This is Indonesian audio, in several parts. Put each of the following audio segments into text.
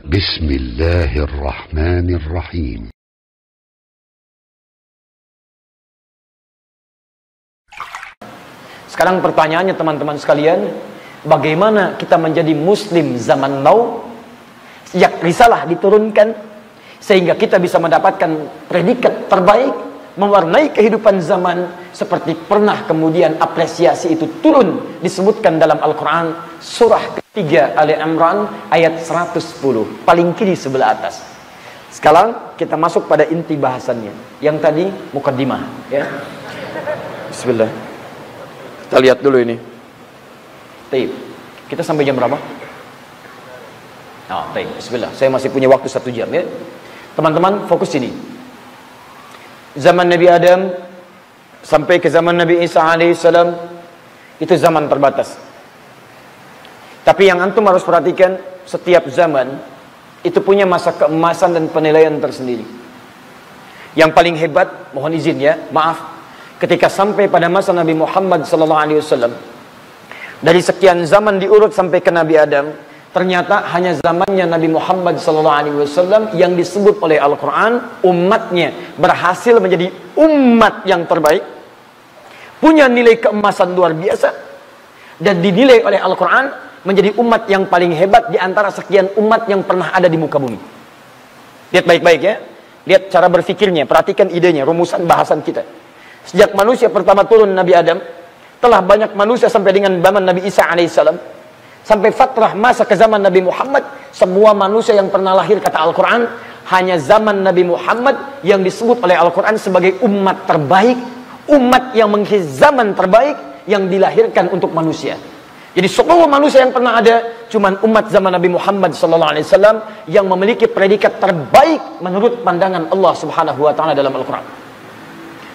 Bismillahirrahmanirrahim. Sekarang pertanyaannya teman-teman sekalian, bagaimana kita menjadi muslim zaman now sejak risalah diturunkan sehingga kita bisa mendapatkan predikat terbaik, mewarnai kehidupan zaman seperti pernah kemudian apresiasi itu turun disebutkan dalam Al-Quran surah ketiga Ali Imran ayat 110 paling kiri sebelah atas. Sekarang kita masuk pada inti bahasannya yang tadi mukaddimah ya. Bismillah, kita lihat dulu ini. Taib. Kita sampai jam berapa? Taib. Bismillah, saya masih punya waktu 1 jam ya. Teman-teman fokus ini. Zaman Nabi Adam sampai ke zaman Nabi Isa alaihissalam itu zaman terbatas. Tapi yang antum harus perhatikan, setiap zaman itu punya masa keemasan dan penilaian tersendiri. Yang paling hebat, mohon izin ya, maaf, ketika sampai pada masa Nabi Muhammad SAW, dari sekian zaman diurut sampai ke Nabi Adam, ternyata hanya zamannya Nabi Muhammad SAW yang disebut oleh Al-Quran umatnya berhasil menjadi umat yang terbaik, punya nilai keemasan luar biasa, dan dinilai oleh Al-Quran menjadi umat yang paling hebat di antara sekian umat yang pernah ada di muka bumi. Lihat baik-baik ya, lihat cara berfikirnya, perhatikan idenya, rumusan bahasan kita. Sejak manusia pertama turun Nabi Adam, telah banyak manusia sampai dengan zaman Nabi Isa alaihissalam, sampai fatrah masa ke zaman Nabi Muhammad, semua manusia yang pernah lahir kata Al-Quran, hanya zaman Nabi Muhammad yang disebut oleh Al-Quran sebagai umat terbaik, umat yang mengisi zaman terbaik yang dilahirkan untuk manusia. Jadi seluruh manusia yang pernah ada, cuman umat zaman Nabi Muhammad SAW yang memiliki predikat terbaik menurut pandangan Allah Subhanahu Wa Taala dalam Al-Quran.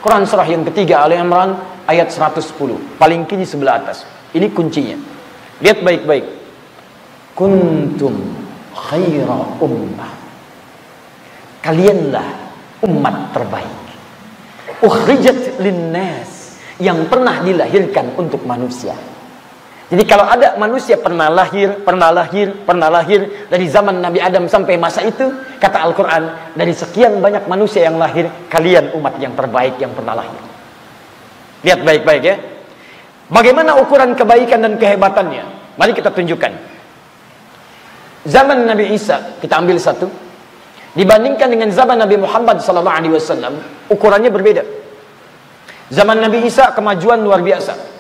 Quran surah yang ketiga Ali Imran ayat 110 paling kiri sebelah atas. Ini kuncinya. Lihat baik-baik. Kuntum khaira ummah. Kalianlah umat terbaik. Ukhrijat linnas, yang pernah dilahirkan untuk manusia. Jadi kalau ada manusia pernah lahir dari zaman Nabi Adam sampai masa itu, kata Al-Quran, dari sekian banyak manusia yang lahir, kalian umat yang terbaik yang pernah lahir. Lihat baik-baik ya. Bagaimana ukuran kebaikan dan kehebatannya? Mari kita tunjukkan. Zaman Nabi Isa, kita ambil satu, dibandingkan dengan zaman Nabi Muhammad SAW, ukurannya berbeda. Zaman Nabi Isa kemajuan luar biasa.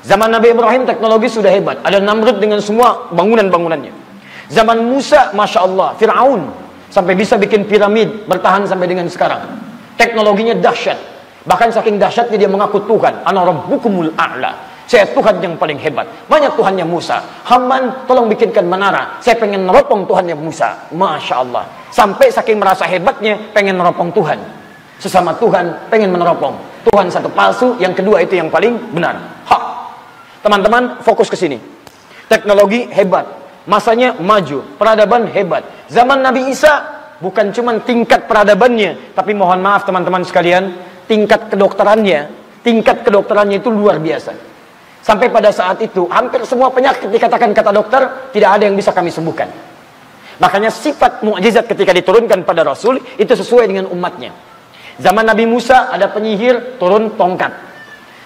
Zaman Nabi Ibrahim teknologi sudah hebat, ada Namrud dengan semua bangunan-bangunannya. Zaman Musa, Masya Allah, Fir'aun sampai bisa bikin piramid, bertahan sampai dengan sekarang. Teknologinya dahsyat. Bahkan saking dahsyatnya dia mengaku Tuhan, Ana Rabbukumul A'la, saya Tuhan yang paling hebat. Banyak Tuhannya Musa. Haman, tolong bikinkan menara, saya pengen neropong Tuhannya Musa. Masya Allah. Sampai saking merasa hebatnya, pengen neropong Tuhan. Sesama Tuhan, pengen meneropong Tuhan satu palsu, yang kedua itu yang paling benar. Hak. Teman-teman fokus ke sini. Teknologi hebat, masanya maju, peradaban hebat. Zaman Nabi Isa bukan cuma tingkat peradabannya, tapi mohon maaf teman-teman sekalian, tingkat kedokterannya itu luar biasa. Sampai pada saat itu hampir semua penyakit dikatakan kata dokter tidak ada yang bisa kami sembuhkan. Makanya sifat mukjizat ketika diturunkan pada Rasul itu sesuai dengan umatnya. Zaman Nabi Musa ada penyihir turun tongkat.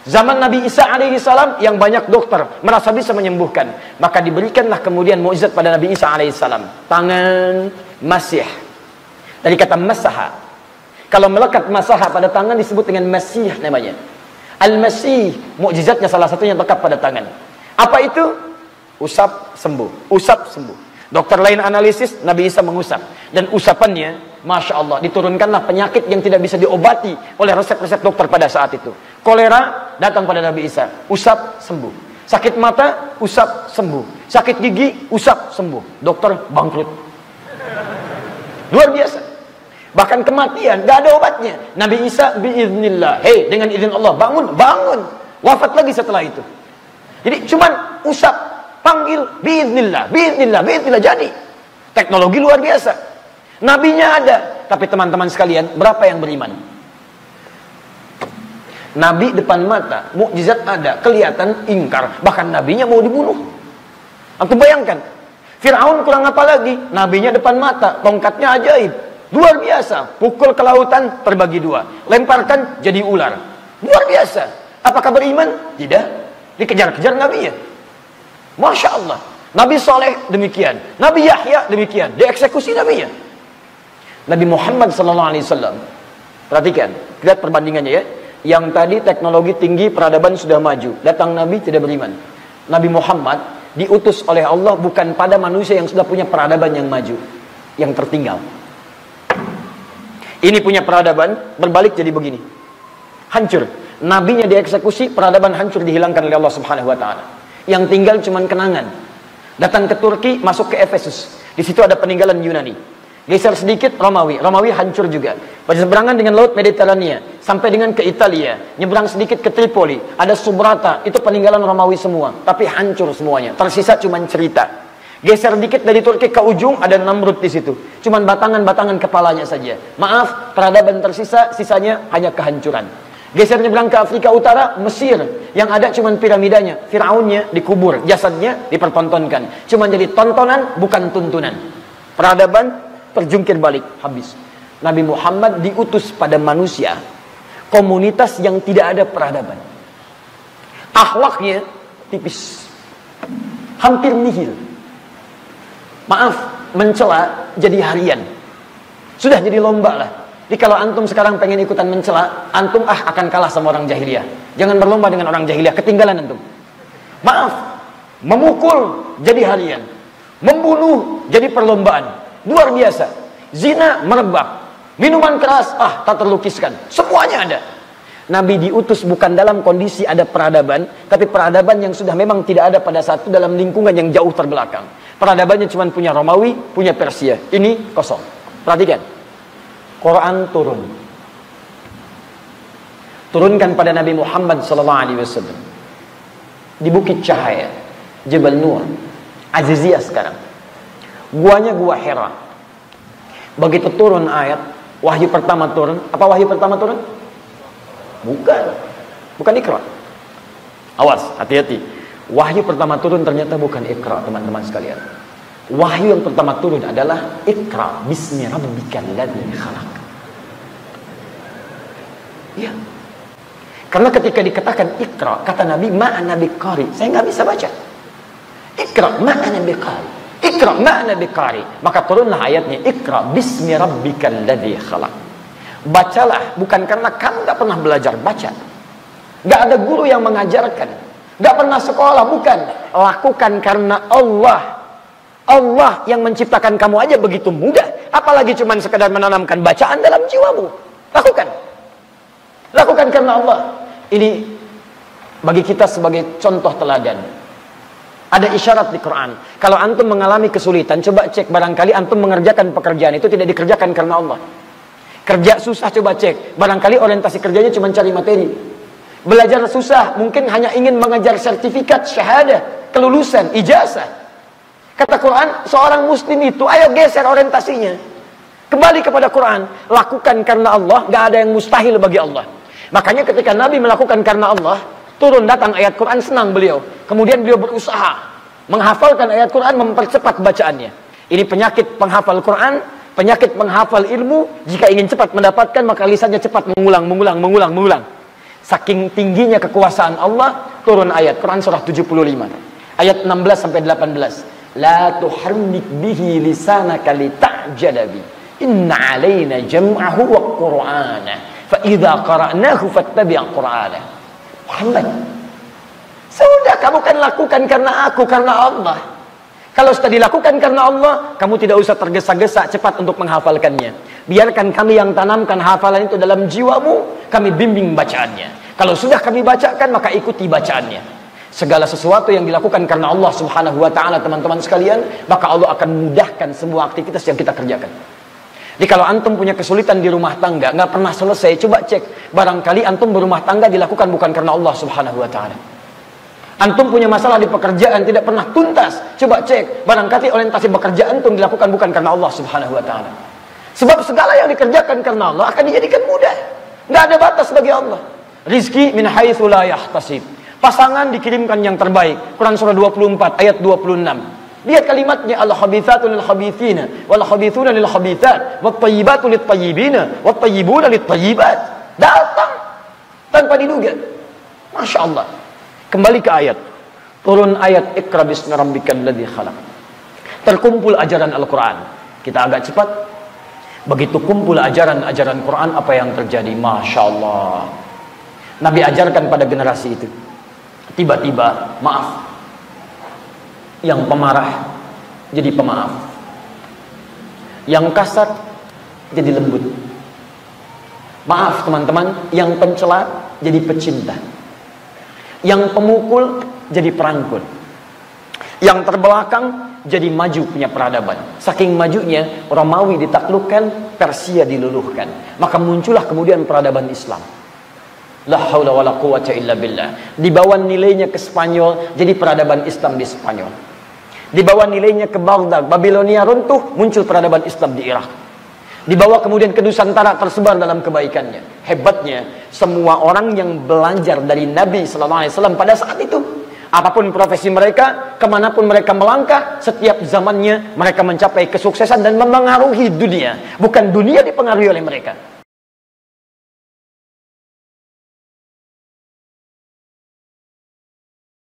Zaman Nabi Isa alaihissalam yang banyak dokter merasa bisa menyembuhkan, maka diberikanlah kemudian mukjizat pada Nabi Isa alaihissalam. Tangan masih, dari kata masaha. Kalau melekat masaha pada tangan disebut dengan masih namanya. Al-Masih, mukjizatnya salah satunya lekat pada tangan. Apa itu? Usap sembuh, usap sembuh. Dokter lain analisis, Nabi Isa mengusap, dan usapannya Masya Allah, diturunkanlah penyakit yang tidak bisa diobati oleh resep-resep dokter pada saat itu. Kolera datang pada Nabi Isa, usap sembuh. Sakit mata, usap sembuh. Sakit gigi, usap sembuh. Dokter bangkrut. Luar biasa. Bahkan kematian, gak ada obatnya. Nabi Isa biiznillah, hei, dengan izin Allah, bangun, bangun. Wafat lagi setelah itu. Jadi cuman usap, panggil, biiznillah, biiznillah, biiznillah, jadi. Teknologi luar biasa. Nabinya ada, tapi teman-teman sekalian, berapa yang beriman? Nabi depan mata, mukjizat ada, kelihatan ingkar, bahkan nabinya mau dibunuh. Aku bayangkan, Fir'aun kurang apa lagi? Nabinya depan mata, tongkatnya ajaib. Luar biasa. Pukul ke lautan, terbagi dua. Lemparkan, jadi ular. Luar biasa. Apakah beriman? Tidak. Dikejar-kejar nabinya. Masya Allah. Nabi Saleh demikian. Nabi Yahya demikian. Dieksekusi nabinya. Nabi Muhammad SAW. Perhatikan. Lihat perbandingannya ya. Yang tadi teknologi tinggi, peradaban sudah maju. Datang Nabi tidak beriman. Nabi Muhammad diutus oleh Allah bukan pada manusia yang sudah punya peradaban yang maju, yang tertinggal. Ini punya peradaban, berbalik jadi begini. Hancur. Nabinya dieksekusi, peradaban hancur, dihilangkan oleh Allah Subhanahu wa taala. Yang tinggal cuman kenangan. Datang ke Turki, masuk ke Efesus. Di situ ada peninggalan Yunani. Geser sedikit Romawi. Romawi hancur juga. Berseberangan dengan laut Mediterania sampai dengan ke Italia. Nyebrang sedikit ke Tripoli. Ada Subrata. Itu peninggalan Romawi semua. Tapi hancur semuanya. Tersisa cuman cerita. Geser dikit dari Turki ke ujung, ada Namrud di situ. Cuman batangan-batangan kepalanya saja. Maaf, peradaban tersisa, sisanya hanya kehancuran. Geser nyebrang ke Afrika Utara, Mesir. Yang ada cuman piramidanya. Firaunnya dikubur, jasadnya dipertontonkan. Cuman jadi tontonan, bukan tuntunan. Peradaban terjungkir balik, habis. Nabi Muhammad diutus pada manusia, komunitas yang tidak ada peradaban. Akhlaknya tipis, hampir nihil. Maaf, mencela jadi harian. Sudah jadi lomba lah. Jadi kalau antum sekarang pengen ikutan mencela, antum akan kalah sama orang jahiliyah. Jangan berlomba dengan orang jahiliyah, ketinggalan antum. Maaf, memukul jadi harian, membunuh jadi perlombaan. Luar biasa. Zina merebak. Minuman keras, tak terlukiskan. Semuanya ada. Nabi diutus bukan dalam kondisi ada peradaban, tapi peradaban yang sudah memang tidak ada pada saat itu dalam lingkungan yang jauh terbelakang. Peradabannya cuma punya Romawi, punya Persia. Ini kosong. Perhatikan. Quran turun. Turunkan pada Nabi Muhammad SAW. Di Bukit Cahaya, Jabal Nur, Aziziyah sekarang. Guanya gua Hira. Begitu turun ayat, wahyu pertama turun. Apa wahyu pertama turun? Bukan Iqra. Awas, hati-hati. Wahyu pertama turun ternyata bukan Iqra, teman-teman sekalian. Wahyu yang pertama turun adalah Iqra bismi rabbikal ladzi khalaq. Ya. Karena ketika dikatakan Iqra, kata Nabi, ma'ana biqari. Saya nggak bisa baca. Iqra ma'ana biqari. Iqra ma'na biqari. Maka turunlah ayatnya, Iqra bismi rabbikal ladzi khalaq. Bacalah, bukan karena kamu gak pernah belajar baca, gak ada guru yang mengajarkan, gak pernah sekolah, bukan. Lakukan karena Allah. Allah yang menciptakan kamu aja begitu mudah, apalagi cuma sekedar menanamkan bacaan dalam jiwamu. Lakukan karena Allah. Ini bagi kita sebagai contoh teladan. Ada isyarat di Quran. Kalau antum mengalami kesulitan, coba cek, barangkali antum mengerjakan pekerjaan itu tidak dikerjakan karena Allah. Kerja susah, coba cek, barangkali orientasi kerjanya cuma cari materi. Belajar susah, mungkin hanya ingin mengejar sertifikat, syahadah, kelulusan, ijazah. Kata Quran, seorang muslim itu, ayo geser orientasinya. Kembali kepada Quran. Lakukan karena Allah, gak ada yang mustahil bagi Allah. Makanya ketika Nabi melakukan karena Allah, turun datang ayat Quran, senang beliau. Kemudian beliau berusaha menghafalkan ayat Quran, mempercepat bacaannya. Ini penyakit penghafal Quran, penyakit penghafal ilmu. Jika ingin cepat mendapatkan, maka lisannya cepat mengulang. Saking tingginya kekuasaan Allah, turun ayat Quran surah 75. Ayat 16 sampai 18. La tuharrik bihi lisanaka lita'jala bi. Inna alaina jam'ahu wa qur'ana. Fa idza qara'nahu fattabi' qur'ana. Muhammad, sudah, kamu kan lakukan karena aku, karena Allah. Kalau sudah dilakukan karena Allah, kamu tidak usah tergesa-gesa cepat untuk menghafalkannya. Biarkan kami yang tanamkan hafalan itu dalam jiwamu, kami bimbing bacaannya. Kalau sudah kami bacakan, maka ikuti bacaannya. Segala sesuatu yang dilakukan karena Allah Subhanahu wa ta'ala, teman-teman sekalian, maka Allah akan mudahkan semua aktivitas yang kita kerjakan. Jadi kalau antum punya kesulitan di rumah tangga, nggak pernah selesai, coba cek. Barangkali antum berumah tangga dilakukan bukan karena Allah Subhanahu wa ta'ala. Antum punya masalah di pekerjaan tidak pernah tuntas, coba cek. Barangkali orientasi pekerjaan antum dilakukan bukan karena Allah Subhanahu wa ta'ala. Sebab segala yang dikerjakan karena Allah akan dijadikan mudah. Nggak ada batas bagi Allah. Rizki min haitsu la yahtasib. Pasangan dikirimkan yang terbaik. Quran surah 24 ayat 26. Lihat kalimatnya, al-khabithatu lil-khabithina, wal-khabithuna lil-khabithat, wat-tayyibatu lit-tayyibina, wat-tayyibuna lit-tayyibat. Datang tanpa diduga. Masya Allah. Kembali ke ayat. Turun ayat Iqra bismi rabbikal ladzi khalaq. Terkumpul ajaran Al-Quran. Kita agak cepat. Begitu kumpul ajaran-ajaran Quran, apa yang terjadi? Masya Allah. Nabi ajarkan pada generasi itu. Tiba-tiba, maaf. Yang pemarah jadi pemaaf. Yang kasar jadi lembut. Maaf teman-teman, yang pencela jadi pecinta. Yang pemukul jadi perangkul. Yang terbelakang jadi maju punya peradaban. Saking majunya, Romawi ditaklukkan, Persia diluluhkan. Maka muncullah kemudian peradaban Islam. La haula wala quwwata illa billah. Dibawa nilainya ke Spanyol, jadi peradaban Islam di Spanyol. Dibawa nilainya ke Baghdad, Babilonia runtuh, muncul peradaban Islam di Irak. Dibawa kemudian ke Nusantara, tersebar dalam kebaikannya. Hebatnya, semua orang yang belajar dari Nabi SAW pada saat itu, apapun profesi mereka, kemanapun mereka melangkah, setiap zamannya mereka mencapai kesuksesan dan memengaruhi dunia. Bukan dunia dipengaruhi oleh mereka.